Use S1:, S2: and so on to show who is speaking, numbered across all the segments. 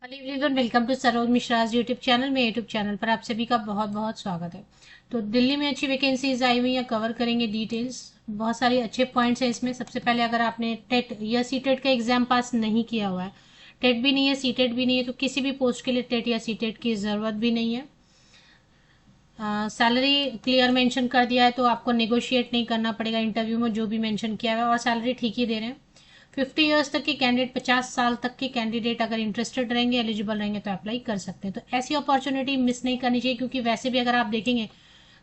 S1: Hello everyone, welcome to Saroj Mishra's YouTube channel में। YouTube channel पर आप सभी का बहुत बहुत स्वागत है। तो दिल्ली में अच्छी वैकेंसीज आई हुई हैं, कवर करेंगे डिटेल्स। बहुत सारे अच्छे पॉइंट्स हैं इसमें। सबसे पहले, अगर आपने टेट या सीटेट का एग्जाम पास नहीं किया हुआ है, टेट भी नहीं है सीटेट भी नहीं है, तो किसी भी पोस्ट के लिए टेट या सीटेट की ज़रूरत भी नहीं है। सैलरी क्लियर मेंशन कर दिया है, तो आपको नेगोशिएट नहीं करना पड़ेगा इंटरव्यू में, जो भी मेंशन किया हुआ है, और सैलरी ठीक ही दे रहे हैं। 50 ईयर्स तक के कैंडिडेट, 50 साल तक के कैंडिडेट अगर इंटरेस्टेड रहेंगे, एलिजिबल रहेंगे, तो अप्लाई कर सकते हैं। तो ऐसी अपॉर्चुनिटी मिस नहीं करनी चाहिए, क्योंकि वैसे भी अगर आप देखेंगे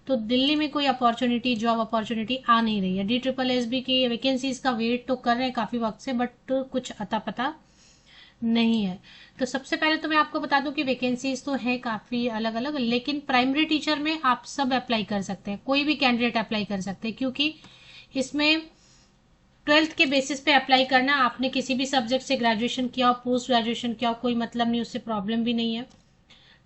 S1: तो दिल्ली में कोई अपॉर्चुनिटी, जॉब अपॉर्चुनिटी आ नहीं रही है। DSSB की वैकेंसीज का वेट तो कर रहे हैं काफ़ी वक्त से, बट कुछ अता पता नहीं है। तो सबसे पहले तो मैं आपको बता दूं कि वैकेंसीज तो है काफ़ी अलग अलग, लेकिन प्राइमरी टीचर में आप सब अप्लाई कर सकते हैं, कोई भी कैंडिडेट अप्लाई कर सकते हैं, क्योंकि इसमें 12th के बेसिस पे अप्लाई करना। आपने किसी भी सब्जेक्ट से ग्रेजुएशन किया हो, पोस्ट ग्रेजुएशन किया हो, कोई मतलब नहीं, उससे प्रॉब्लम भी नहीं है।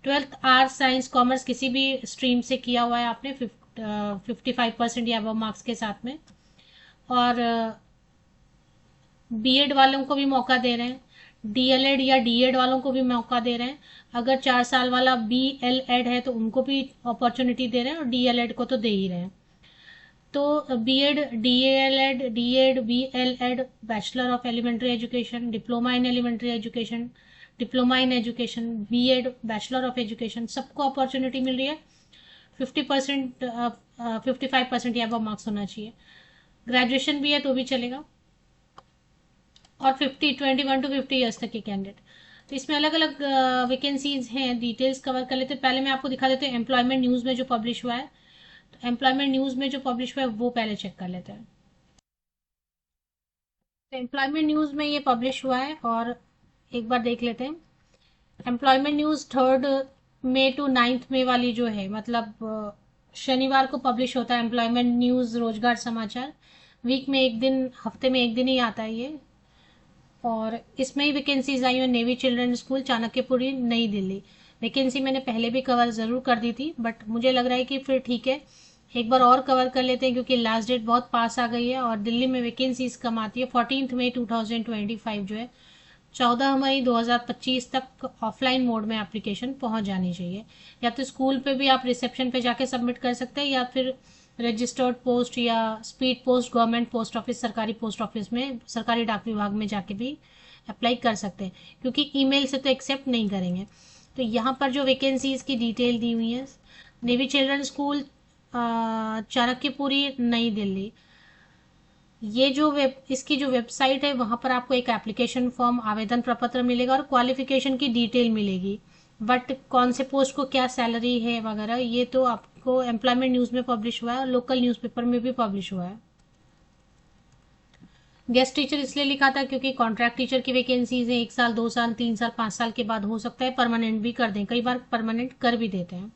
S1: 12th आर्ट्स साइंस कॉमर्स किसी भी स्ट्रीम से किया हुआ है आपने, 55% या वो मार्क्स के साथ में। और बीएड वालों को भी मौका दे रहे हैं, डीएलएड या डीएड वालों को भी मौका दे रहे हैं। अगर 4 साल वाला बीएलएड है तो उनको भी अपॉर्चुनिटी दे रहे हैं, और डीएलएड को तो दे ही रहे हैं। तो BEd, DElEd, DEd, BElEd, bachelor of elementary education, diploma in elementary education, diploma in education, BEd, bachelor of education, सबको अपॉर्चुनिटी मिल रही है। 50%, 55% या अब मार्क्स होना चाहिए। ग्रेजुएशन भी है तो भी चलेगा। और 21 to 50 ईयर्स तक के कैंडिडेट। तो इसमें अलग अलग वैकेंसीज हैं, डिटेल्स कवर कर लेते हैं। पहले मैं आपको दिखा देती हूँ एम्प्लॉयमेंट न्यूज़ में जो पब्लिश हुआ है। तो एम्प्लॉयमेंट न्यूज़ में जो पब्लिश हुआ है वो पहले चेक कर लेते हैं। तो एम्प्लॉयमेंट न्यूज़ में ये पब्लिश हुआ है, और एक बार देख लेते हैं। एम्प्लॉयमेंट न्यूज़ 3 मई to 9 मई वाली जो है, मतलब शनिवार को पब्लिश होता है एम्प्लॉयमेंट न्यूज़, रोजगार समाचार। वीक में एक दिन, हफ्ते में एक दिन ही आता है ये। और इसमें ही वैकेंसीज आई हैं। नेवी चिल्ड्रन स्कूल, चाणक्यपुरी, नई दिल्ली। वैकेंसी मैंने पहले भी कवर ज़रूर कर दी थी, बट मुझे लग रहा है कि फिर ठीक है, एक बार और कवर कर लेते हैं, क्योंकि लास्ट डेट बहुत पास आ गई है। और दिल्ली में वैकेंसीज कम आती है। 14 मई 2025 जो है, 14 मई 2025 तक ऑफलाइन मोड में एप्लीकेशन पहुंच जानी चाहिए। या तो स्कूल पे भी आप रिसेप्शन पे जाके सबमिट कर सकते हैं, या फिर रजिस्टर्ड पोस्ट या speed post, government post office, सरकारी पोस्ट ऑफिस में, सरकारी डाक विभाग में जाके भी अप्लाई कर सकते हैं, क्योंकि ईमेल से तो एक्सेप्ट नहीं करेंगे। तो यहाँ पर जो वैकेंसीज की डिटेल दी हुई है, नेवी चिल्ड्रन स्कूल, चाणक्यपुरी, नई दिल्ली। ये जो इसकी जो वेबसाइट है, वहाँ पर आपको एक एप्लीकेशन फॉर्म, आवेदन प्रपत्र मिलेगा, और क्वालिफिकेशन की डिटेल मिलेगी। बट कौन से पोस्ट को क्या सैलरी है वगैरह, ये तो आपको एम्प्लॉयमेंट न्यूज़ में पब्लिश हुआ है, और लोकल न्यूज़पेपर में भी पब्लिश हुआ है। गेस्ट टीचर इसलिए लिखा था क्योंकि कॉन्ट्रैक्ट टीचर की वैकेंसीज है, 1 साल, 2 साल, 3 साल, 5 साल के बाद हो सकता है परमानेंट भी कर दें, कई बार परमानेंट कर भी देते हैं।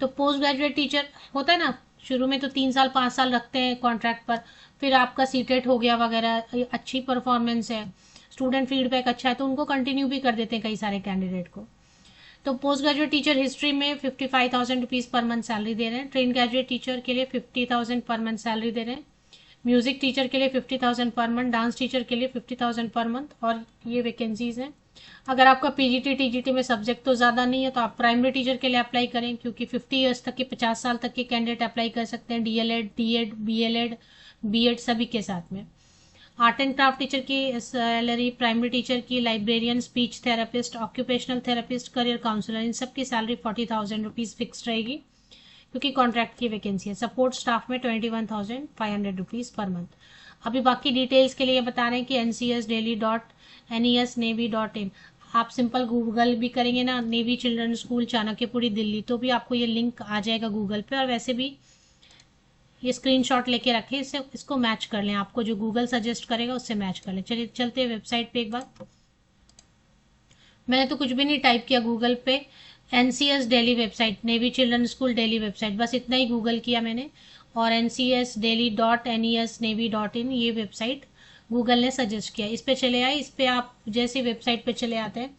S1: तो पोस्ट ग्रेजुएट टीचर होता है ना, शुरू में तो 3 साल 5 साल रखते हैं कॉन्ट्रैक्ट पर, फिर आपका सीटेट हो गया वगैरह, अच्छी परफॉर्मेंस है, स्टूडेंट फीडबैक अच्छा है, तो उनको कंटिन्यू भी कर देते हैं कई सारे कैंडिडेट को। तो पोस्ट ग्रेजुएट टीचर हिस्ट्री में 55,000 रुपीज़ पर मंथ सैलरी दे रहे हैं। ट्रेन ग्रेजुएट टीचर के लिए 50,000 पर मंथ सैलरी दे रहे हैं। म्यूजिक टीचर के लिए 50,000 पर मंथ, डांस टीचर के लिए 50,000 पर मंथ, और ये वैकेंसीज हैं। अगर आपका पीजीटी टीजीटी में सब्जेक्ट तो ज़्यादा नहीं है, तो आप प्राइमरी टीचर के लिए अप्लाई करें, क्योंकि 50 ईयर्स तक के, 50 साल तक के कैंडिडेट अप्लाई कर सकते हैं। डीएलएड, डीएड, बीएलएड, बीएड सभी के साथ में। आर्ट एंड क्राफ्ट टीचर की सैलरी, प्राइमरी टीचर की, librarian, speech therapist, occupational therapist, career counsellor, इन सब की सैलरी 40,000 रुपीज़ फिक्स रहेगी, क्योंकि कॉन्ट्रैक्ट की वैकेंसी है। सपोर्ट स्टाफ में 21,500 रुपीज़ पर मंथ। अभी बाकी डिटेल्स के लिए बता रहे हैं कि ncsdaily.nes navy.in। आप सिंपल गूगल भी करेंगे ना, navy children school, Chanakyapuri, Delhi, तो भी आपको ये लिंक आ जाएगा गूगल पे। और वैसे भी ये स्क्रीनशॉट लेके रखें, इसको मैच कर लें, आपको जो गूगल सजेस्ट करेगा उससे मैच कर लें। चलिए चलते हैं वेबसाइट पे एक बार। मैंने तो कुछ भी नहीं टाइप किया गूगल पे, NCS Delhi website, navy children school Delhi website, बस इतना ही गूगल किया मैंने। और ncsdaily.nes navy.in ये वेबसाइट गूगल ने सजेस्ट किया, इस पे चले आए। इस पे आप जैसे वेबसाइट पे चले आते हैं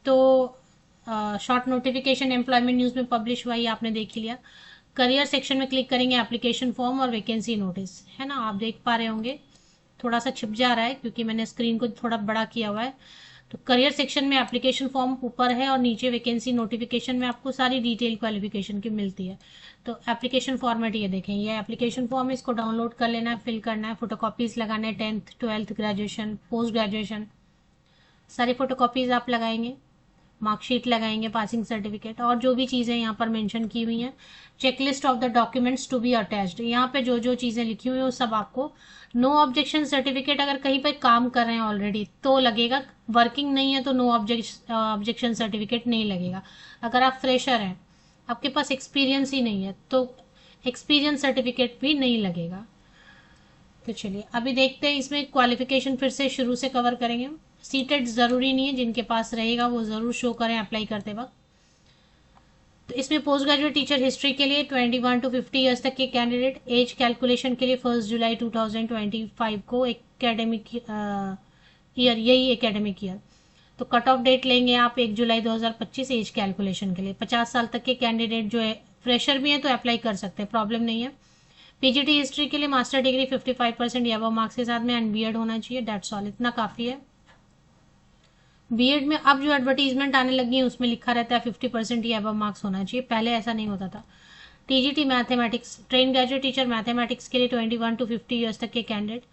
S1: तो शॉर्ट नोटिफिकेशन एम्प्लॉयमेंट न्यूज़ में पब्लिश हुआ, ये आपने देख ही लिया। करियर सेक्शन में क्लिक करेंगे, एप्लीकेशन फॉर्म और वैकेंसी नोटिस है ना, आप देख पा रहे होंगे। थोड़ा सा छिप जा रहा है क्योंकि मैंने स्क्रीन को थोड़ा बड़ा किया हुआ है। तो करियर सेक्शन में एप्लीकेशन फॉर्म ऊपर है और नीचे वैकेंसी नोटिफिकेशन में आपको सारी डिटेल क्वालिफिकेशन की मिलती है। तो एप्लीकेशन फॉर्मेट ये देखें, ये एप्लीकेशन फॉर्म, इसको डाउनलोड कर लेना है, फिल करना है, फोटोकॉपीज लगाना है, 10th 12th graduation post graduation सारी फोटोकॉपीज आप लगाएंगे, मार्कशीट लगाएंगे, पासिंग सर्टिफिकेट और जो भी चीज़ें यहाँ पर मेंशन की हुई हैं। Checklist of the documents to be attached, यहाँ पे जो जो चीज़ें लिखी हुई हैं वो सब आपको। नो ऑब्जेक्शन सर्टिफिकेट, अगर कहीं पर काम कर रहे हैं ऑलरेडी तो लगेगा, वर्किंग नहीं है तो नो ऑब्जेक्शन सर्टिफिकेट नहीं लगेगा। अगर आप फ्रेशर हैं, आपके पास एक्सपीरियंस ही नहीं है, तो एक्सपीरियंस सर्टिफिकेट भी नहीं लगेगा। तो चलिए अभी देखते हैं, इसमें क्वालिफिकेशन फिर से शुरू से कवर करेंगे। सीटेट ज़रूरी नहीं है, जिनके पास रहेगा वो ज़रूर शो करें अप्लाई करते वक्त। तो इसमें पोस्ट ग्रेजुएट टीचर हिस्ट्री के लिए 21 to 50 ईयर्स तक के कैंडिडेट, एज कैलकुलेशन के लिए 1 जुलाई 2025 को एकेडमिक ईयर, यही एकेडमिक ईयर। तो कट ऑफ डेट लेंगे आप 1 जुलाई 2025 एज कैलकुलेशन के लिए। 50 साल तक के कैंडिडेट जो है, फ्रेशर भी हैं तो अप्लाई कर सकते हैं, प्रॉब्लम नहीं है। पीजीटी हिस्ट्री के लिए मास्टर डिग्री 55% या अबव मार्क्स के साथ में एंड बीएड होना चाहिए, दैट्स ऑल, इतना काफ़ी है। बीएड में अब जो एडवर्टीजमेंट आने लगी है उसमें लिखा रहता है 50% या अबव मार्क्स होना चाहिए, पहले ऐसा नहीं होता था। TGT mathematics, train graduate teacher mathematics के लिए 21 to 50 ईयर्स तक के कैंडिडेट,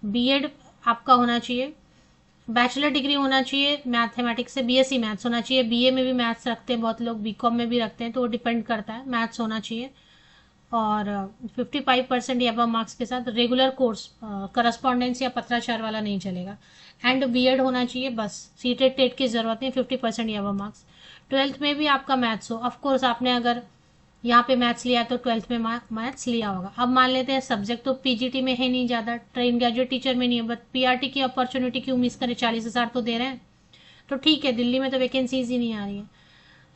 S1: बीएड आपका होना चाहिए, बैचलर डिग्री होना चाहिए मैथमेटिक्स से, बीएससी मैथ्स होना चाहिए। बीए में भी मैथ्स रखते हैं बहुत लोग, बीकॉम में भी रखते हैं, तो वो डिपेंड करता है, मैथ्स होना चाहिए। और 55% या अबव मार्क्स के साथ रेगुलर कोर्स, करस्पॉन्डेंस या पत्राचार वाला नहीं चलेगा। एंड बीएड होना चाहिए बस, सीटेट टेट की जरूरत नहीं, 50% या अबव मार्क्स। 12th में भी आपका मैथ्स हो, ऑफ कोर्स आपने अगर यहाँ पे मैथ्स लिया है तो 12th में मैथ्स लिया होगा। अब मान लेते हैं सब्जेक्ट तो पीजीटी में है नहीं ज़्यादा, ट्रेन ग्रेजुएट टीचर में नहीं है, बट पीआरटी की अपॉर्चुनिटी क्यों मिस करें, 40,000 तो दे रहे हैं, तो ठीक है। दिल्ली में तो वैकेंसीज ही नहीं आ रही है।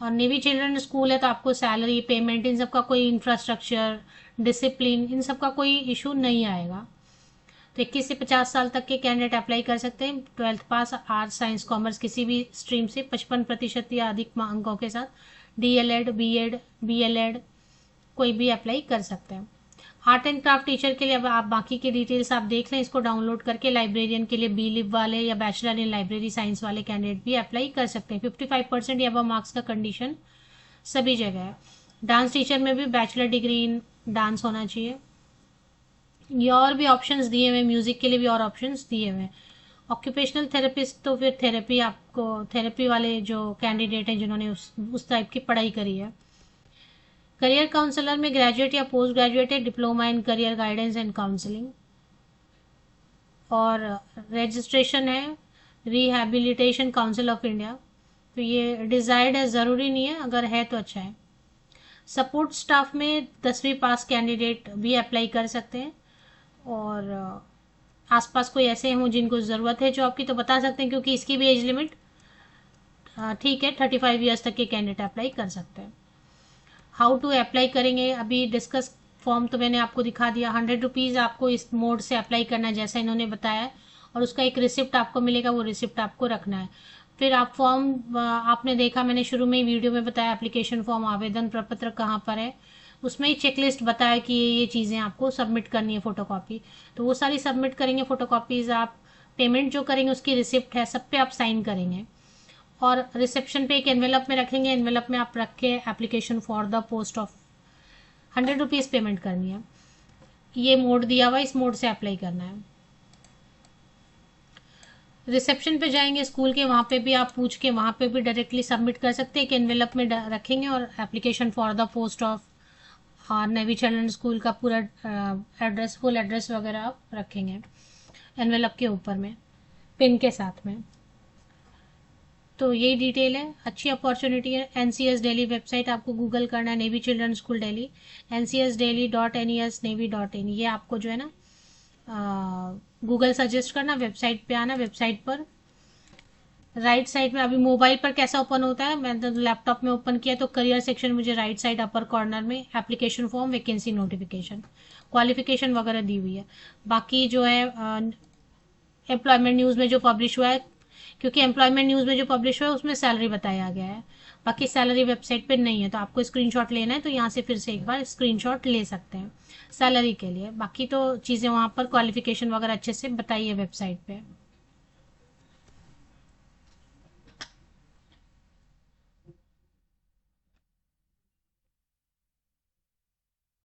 S1: और नेवी चिल्ड्रन स्कूल है तो आपको सैलरी, पेमेंट, इन सब का कोई इंफ्रास्ट्रक्चर, डिसिप्लिन, इन सब का कोई इशू नहीं आएगा। तो 21 से 50 साल तक के कैंडिडेट अप्लाई कर सकते हैं, 12th पास, आर्ट्स साइंस कॉमर्स किसी भी स्ट्रीम से, 55% या अधिक अंकों के साथ। डीएलएड, बीएड, बीएलएड कोई भी अप्लाई कर सकते हैं। आर्ट एंड क्राफ्ट टीचर के लिए अब आप बाकी की डिटेल्स आप देख लें, इसको डाउनलोड करके। लाइब्रेरियन के लिए बी लिब वाले या बैचलर इन लाइब्रेरी साइंस वाले कैंडिडेट भी अप्लाई कर सकते हैं। 55% या अबव मार्क्स का कंडीशन सभी जगह है। डांस टीचर में भी बैचलर डिग्री इन डांस होना चाहिए। ये और भी ऑप्शंस दिए हुए, म्यूजिक के लिए भी और ऑप्शंस दिए हुए। ऑक्यूपेशनल थेरेपिस्ट तो फिर थेरेपी, आपको थेरेपी वाले जो कैंडिडेट हैं जिन्होंने उस टाइप की पढ़ाई करी है। करियर काउंसलर में ग्रेजुएट या पोस्ट ग्रेजुएट है, diploma in career guidance and counselling. और रजिस्ट्रेशन है रिहैबिलिटेशन काउंसिल ऑफ इंडिया, तो ये डिजायर्ड है, ज़रूरी नहीं है, अगर है तो अच्छा है। सपोर्ट स्टाफ में 10वीं पास कैंडिडेट भी अप्लाई कर सकते हैं। और आसपास कोई ऐसे हों जिनको ज़रूरत है जॉब की तो बता सकते हैं, क्योंकि इसकी भी एज लिमिट ठीक है, 35 ईयर्स तक के कैंडिडेट अप्लाई कर सकते हैं। हाउ टू अप्लाई करेंगे अभी डिस्कस, फॉर्म तो मैंने आपको दिखा दिया। 100 रुपीज़ आपको इस मोड से अप्लाई करना है जैसा इन्होंने बताया है, और उसका एक रिसिप्ट आपको मिलेगा, वो रिसिप्ट आपको रखना है। फिर आप फॉर्म, आपने देखा मैंने शुरू में ही वीडियो में बताया एप्लीकेशन फॉर्म, आवेदन प्रपत्र कहाँ पर है, उसमें ही चेकलिस्ट बताया कि ये चीज़ें आपको सबमिट करनी है, फोटोकॉपी, तो वो सारी सबमिट करेंगे फोटोकॉपीज़ आप। पेमेंट जो करेंगे उसकी रिसिप्ट है, सब पे आप साइन करेंगे और रिसेप्शन पे एक एनवेलप में रखेंगे। एनवेलप में आप रख के application for the post of 100 rupees payment करनी है। ये मोड दिया हुआ, इस मोड से अप्लाई करना है। रिसेप्शन पे जाएंगे स्कूल के, वहाँ पे भी आप पूछ के वहाँ पे भी डायरेक्टली सबमिट कर सकते हैं। एक एनवेलप में रखेंगे और application for the post of और नेवी चिल्ड्रन स्कूल का पूरा एड्रेस, फुल एड्रेस वगैरह आप रखेंगे एनवेलप के ऊपर में, पिन के साथ में। तो यही डिटेल है, अच्छी अपॉर्चुनिटी है। एनसीएस दिल्ली वेबसाइट आपको गूगल करना है, navy children school Delhi, ncsdelhi.nes.navy.in, ये आपको जो है ना गूगल सजेस्ट करना, वेबसाइट पे आना। वेबसाइट पर राइट साइड में, अभी मोबाइल पर कैसा ओपन होता है, मैंने तो लैपटॉप में ओपन किया, तो करियर सेक्शन मुझे राइट साइड अपर कॉर्नर में application form, vacancy notification, qualification वगैरह दी हुई है। बाकी जो है एम्प्लॉयमेंट न्यूज़ में जो पब्लिश हुआ है, क्योंकि एम्प्लॉयमेंट न्यूज़ में जो पब्लिश हुआ है उसमें सैलरी बताया गया है, बाकी सैलरी वेबसाइट पे नहीं है, तो आपको स्क्रीनशॉट लेना है तो यहाँ से फिर से एक बार स्क्रीनशॉट ले सकते हैं सैलरी के लिए। बाकी तो चीज़ें वहाँ पर क्वालिफिकेशन वगैरह अच्छे से बताई है वेबसाइट पे।